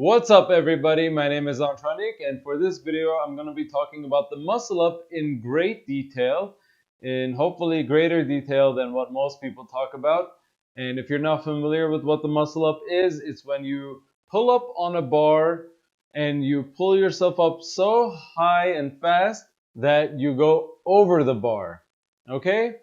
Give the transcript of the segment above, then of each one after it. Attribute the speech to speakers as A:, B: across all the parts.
A: What's up everybody, my name is Antranik, and for this video I'm going to be talking about the muscle up in great detail, in hopefully greater detail than what most people talk about. And if you're not familiar with what the muscle up is, it's when you pull up on a bar and you pull yourself up so high and fast that you go over the bar, okay?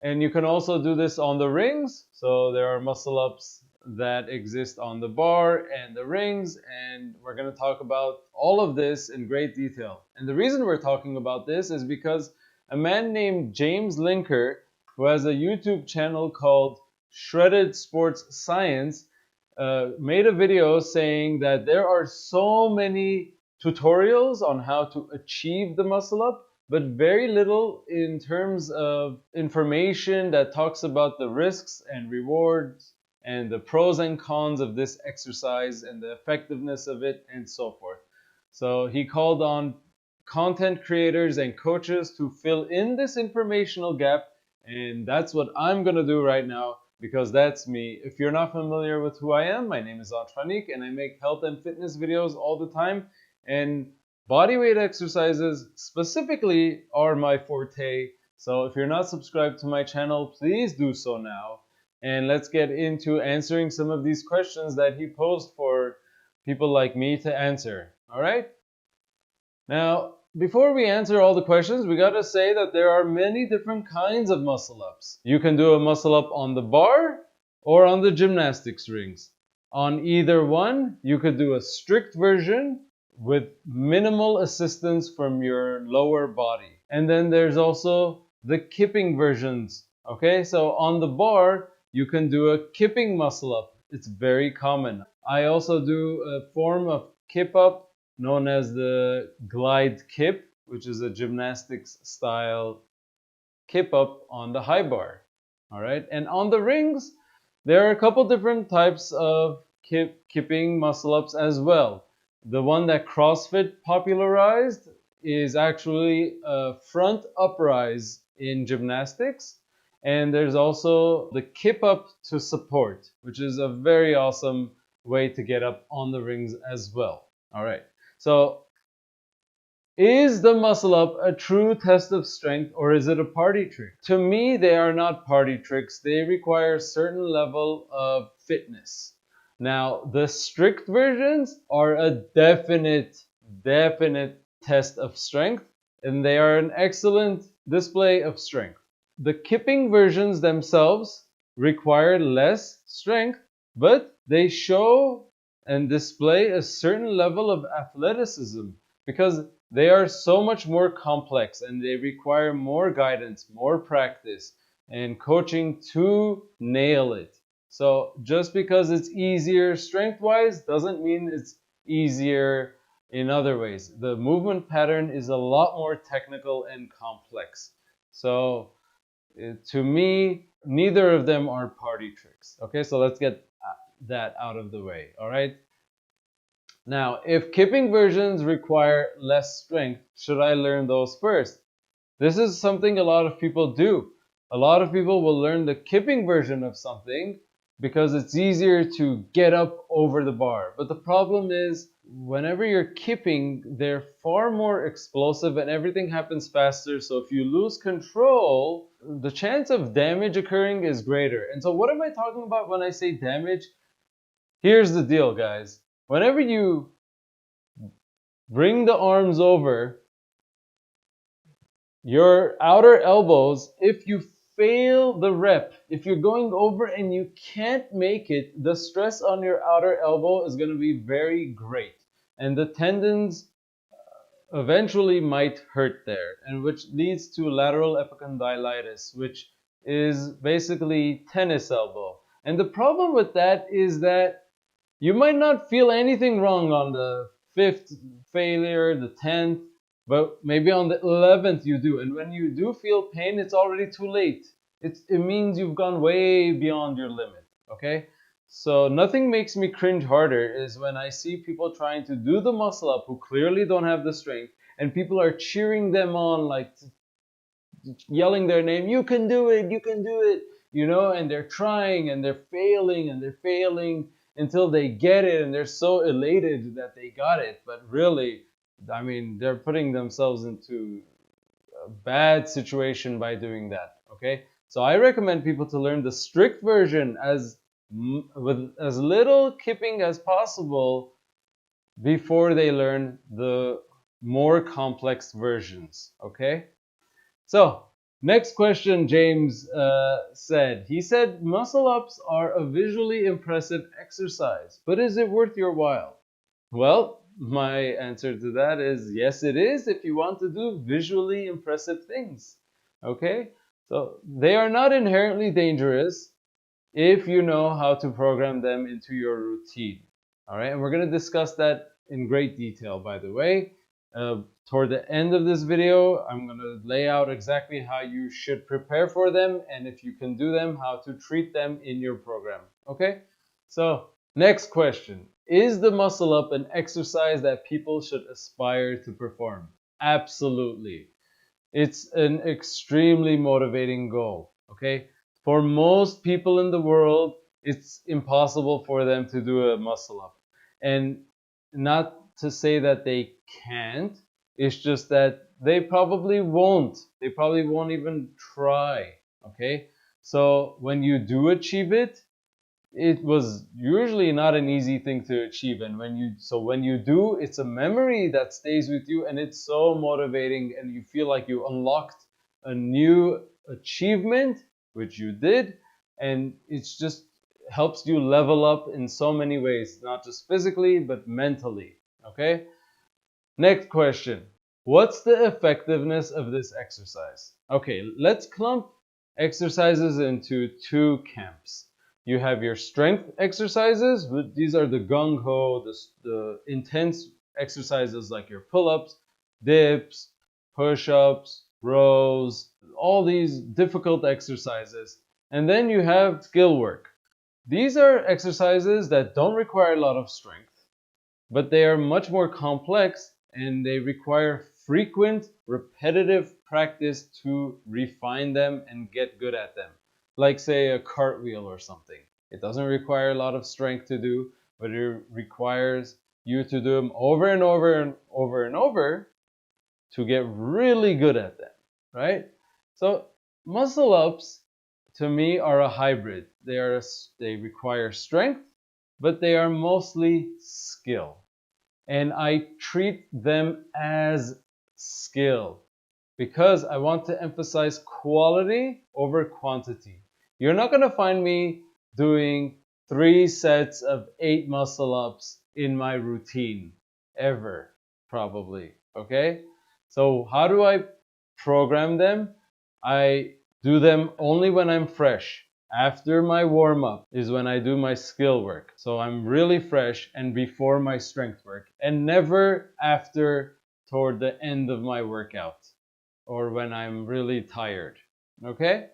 A: And you can also do this on the rings, so there are muscle ups that exist on the bar and the rings, and we're going to talk about all of this in great detail. And the reason we're talking about this is because a man named James Linker, who has a YouTube channel called Shredded Sports Science, made a video saying that there are so many tutorials on how to achieve the muscle up, but very little in terms of information that talks about the risks and rewards and the pros and cons of this exercise and the effectiveness of it and so forth. So he called on content creators and coaches to fill in this informational gap, and that's what I'm going to do right now because that's me. If you're not familiar with who I am, my name is Antranik and I make health and fitness videos all the time, and bodyweight exercises specifically are my forte. So if you're not subscribed to my channel, please do so now. And let's get into answering some of these questions that he posed for people like me to answer. All right? Now, before we answer all the questions, we got to say that there are many different kinds of muscle ups. You can do a muscle up on the bar or on the gymnastics rings. On either one, you could do a strict version with minimal assistance from your lower body. And then there's also the kipping versions. Okay, so on the bar, you can do a kipping muscle up. It's very common. I also do a form of kip up known as the glide kip, which is a gymnastics style kip up on the high bar. All right, and on the rings, there are a couple different types of kipping muscle ups as well. The one that CrossFit popularized is actually a front uprise in gymnastics. And there's also the kip up to support, which is a very awesome way to get up on the rings as well. All right. So is the muscle up a true test of strength, or is it a party trick? To me, they are not party tricks. They require a certain level of fitness. Now, the strict versions are a definite test of strength, and they are an excellent display of strength. The kipping versions themselves require less strength, but they show and display a certain level of athleticism because they are so much more complex and they require more guidance, more practice, and coaching to nail it. So just because it's easier strength-wise doesn't mean it's easier in other ways. The movement pattern is a lot more technical and complex. So to me, neither of them are party tricks. Okay, so let's get that out of the way. All right. Now, if kipping versions require less strength, should I learn those first? This is something a lot of people do. A lot of people will learn the kipping version of something because it's easier to get up over the bar. But the problem is, whenever you're kipping, they're far more explosive and everything happens faster. So if you lose control, the chance of damage occurring is greater. And so what am I talking about when I say damage? Here's the deal, guys. Whenever you bring the arms over, your outer elbows, if you fail the rep, if you're going over and you can't make it, the stress on your outer elbow is going to be very great. And the tendons eventually might hurt there, and which leads to lateral epicondylitis, which is basically tennis elbow. And the problem with that is that you might not feel anything wrong on the 5th failure, the 10th, but maybe on the 11th you do. And when you do feel pain, it's already too late. It means you've gone way beyond your limit, okay? So nothing makes me cringe harder is when I see people trying to do the muscle up who clearly don't have the strength, and people are cheering them on, like yelling their name, you can do it, you can do it, you know, and they're trying and they're failing and they're failing. until they get it and they're so elated that they got it. But really, I mean, they're putting themselves into a bad situation by doing that. Okay, so I recommend people to learn the strict version with as little kipping as possible before they learn the more complex versions. Okay, so next question, James said. He said, muscle ups are a visually impressive exercise, but is it worth your while? Well, my answer to that is yes, it is, if you want to do visually impressive things. Okay, so they are not inherently dangerous if you know how to program them into your routine. All right, and we're going to discuss that in great detail, by the way. Toward the end of this video, I'm going to lay out exactly how you should prepare for them, and if you can do them, how to treat them in your program. Okay, so next question. Is the muscle up an exercise that people should aspire to perform? Absolutely. It's an extremely motivating goal. Okay, for most people in the world, it's impossible for them to do a muscle up. And not to say that they can't, it's just that they probably won't. They probably won't even try. Okay, so when you do achieve it, it was usually not an easy thing to achieve, and when you do, it's a memory that stays with you, and it's so motivating, and you feel like you unlocked a new achievement, which you did, and it's just helps you level up in so many ways, not just physically but mentally. Okay, next question. What's the effectiveness of this exercise? Okay, let's clump exercises into two camps. You have your strength exercises. These are the gung-ho, the intense exercises like your pull-ups, dips, push-ups, rows, all these difficult exercises. And then you have skill work. These are exercises that don't require a lot of strength, but they are much more complex and they require frequent, repetitive practice to refine them and get good at them. Like, say, a cartwheel or something. It doesn't require a lot of strength to do, but it requires you to do them over and over and over and over to get really good at them, right? So muscle ups to me are a hybrid. They require strength, but they are mostly skill. And I treat them as skill because I want to emphasize quality over quantity. You're not going to find me doing 3 sets of 8 muscle ups in my routine ever, probably. Okay? So, how do I program them? I do them only when I'm fresh. After my warm up is when I do my skill work. So I'm really fresh and before my strength work, and never after toward the end of my workout or when I'm really tired. Okay?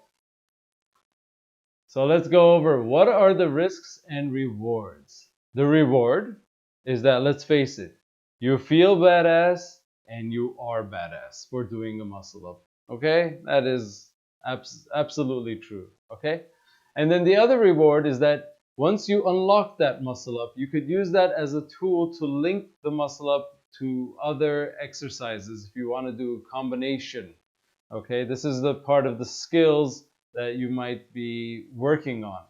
A: So let's go over what are the risks and rewards. The reward is that, let's face it, you feel badass and you are badass for doing a muscle up. Okay? That is absolutely true. Okay? And then the other reward is that once you unlock that muscle up, you could use that as a tool to link the muscle up to other exercises if you want to do a combination. Okay? This is the part of the skills that you might be working on.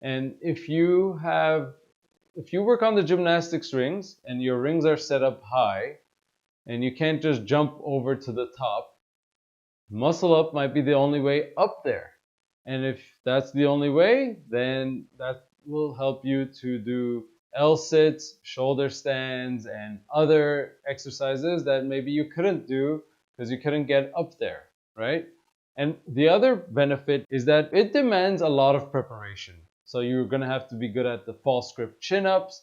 A: And if you work on the gymnastics rings and your rings are set up high and you can't just jump over to the top, muscle up might be the only way up there. And if that's the only way, then that will help you to do L-sits, shoulder stands, and other exercises that maybe you couldn't do because you couldn't get up there, right? And the other benefit is that it demands a lot of preparation. So you're going to have to be good at the false grip chin-ups,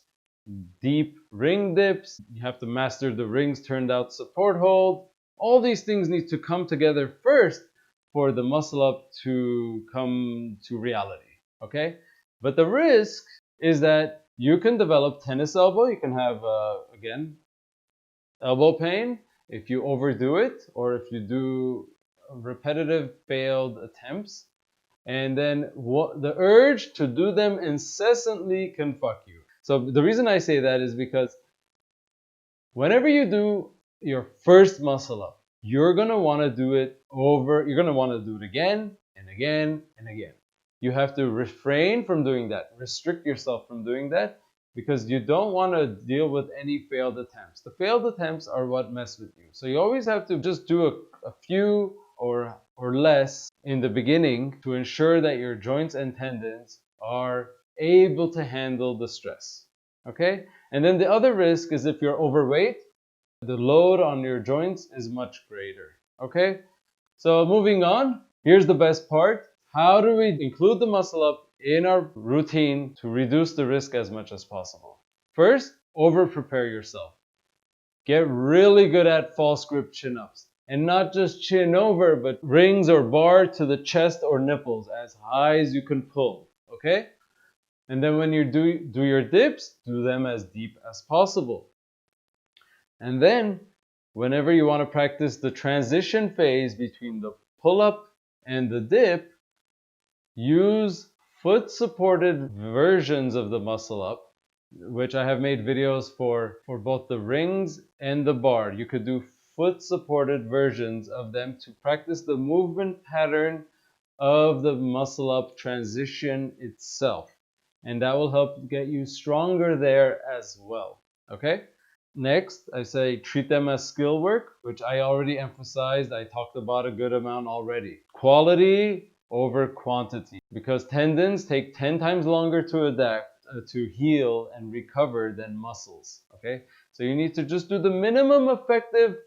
A: deep ring dips. You have to master the rings turned out support hold. All these things need to come together first for the muscle up to come to reality, okay? But the risk is that you can develop tennis elbow. You can have, again, elbow pain if you overdo it or if you do repetitive failed attempts. And then the urge to do them incessantly can fuck you. So the reason I say that is because whenever you do your first muscle up, you're going to want to do it over, you're going to want to do it again and again and again. You have to refrain from doing that, restrict yourself from doing that, because you don't want to deal with any failed attempts. The failed attempts are what mess with you. So you always have to just do a few or less in the beginning to ensure that your joints and tendons are able to handle the stress. Okay? And then the other risk is if you're overweight, the load on your joints is much greater. Okay? So moving on, here's the best part. How do we include the muscle up in our routine to reduce the risk as much as possible? First, over prepare yourself. Get really good at false grip chin-ups. And not just chin over, but rings or bar to the chest or nipples as high as you can pull. Okay? And then when you do your dips, do them as deep as possible. And then, whenever you want to practice the transition phase between the pull-up and the dip, use foot-supported versions of the muscle-up, which I have made videos for both the rings and the bar. You could do foot-supported versions of them to practice the movement pattern of the muscle-up transition itself. And that will help get you stronger there as well. Okay? Next, I say treat them as skill work, which I already emphasized. I talked about a good amount already. Quality over quantity, because tendons take 10 times longer to adapt, to heal and recover than muscles. Okay? So you need to just do the minimum effective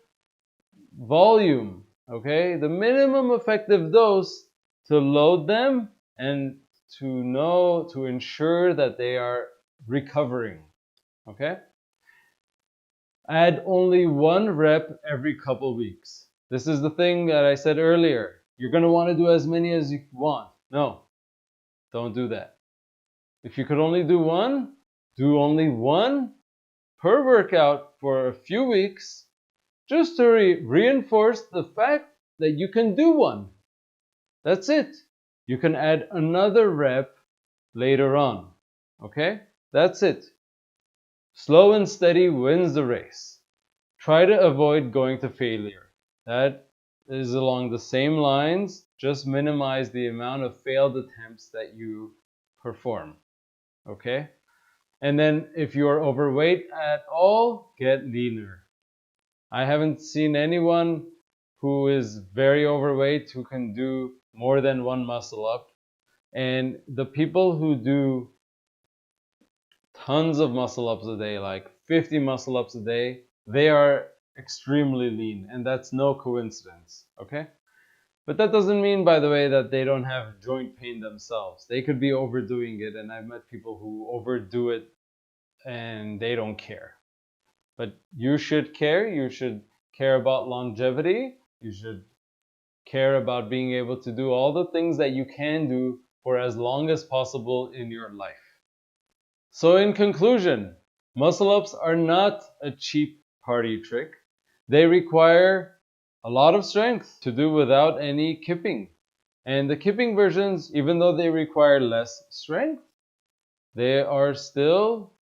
A: volume, okay? The minimum effective dose to load them and to ensure that they are recovering, okay? Add only one rep every couple weeks. This is the thing that I said earlier. You're going to want to do as many as you want. No, don't do that. If you could only do one, do only one per workout for a few weeks, just to reinforce the fact that you can do one. That's it. You can add another rep later on. Okay? That's it. Slow and steady wins the race. Try to avoid going to failure. That is along the same lines. Just minimize the amount of failed attempts that you perform. Okay? And then if you're overweight at all, get leaner. I haven't seen anyone who is very overweight who can do more than one muscle up. And the people who do tons of muscle ups a day, like 50 muscle ups a day, they are extremely lean. And that's no coincidence. Okay? But that doesn't mean, by the way, that they don't have joint pain themselves. They could be overdoing it. And I've met people who overdo it and they don't care. But you should care. You should care about longevity. You should care about being able to do all the things that you can do for as long as possible in your life. So in conclusion, muscle-ups are not a cheap party trick. They require a lot of strength to do without any kipping. And the kipping versions, even though they require less strength, they are still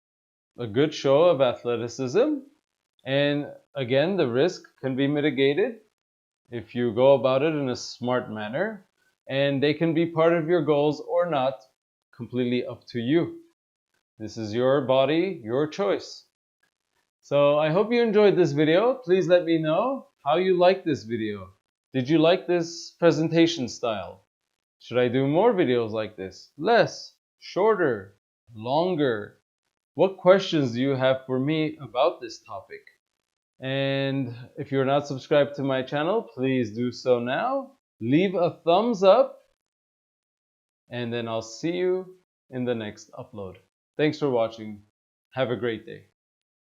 A: a good show of athleticism. And again, the risk can be mitigated if you go about it in a smart manner. And they can be part of your goals or not, completely up to you. This is your body, your choice. So I hope you enjoyed this video. Please let me know how you like this video. Did you like this presentation style? Should I do more videos like this? Less, shorter, longer? What questions do you have for me about this topic? And if you're not subscribed to my channel, please do so now. Leave a thumbs up, and then I'll see you in the next upload. Thanks for watching. Have a great day.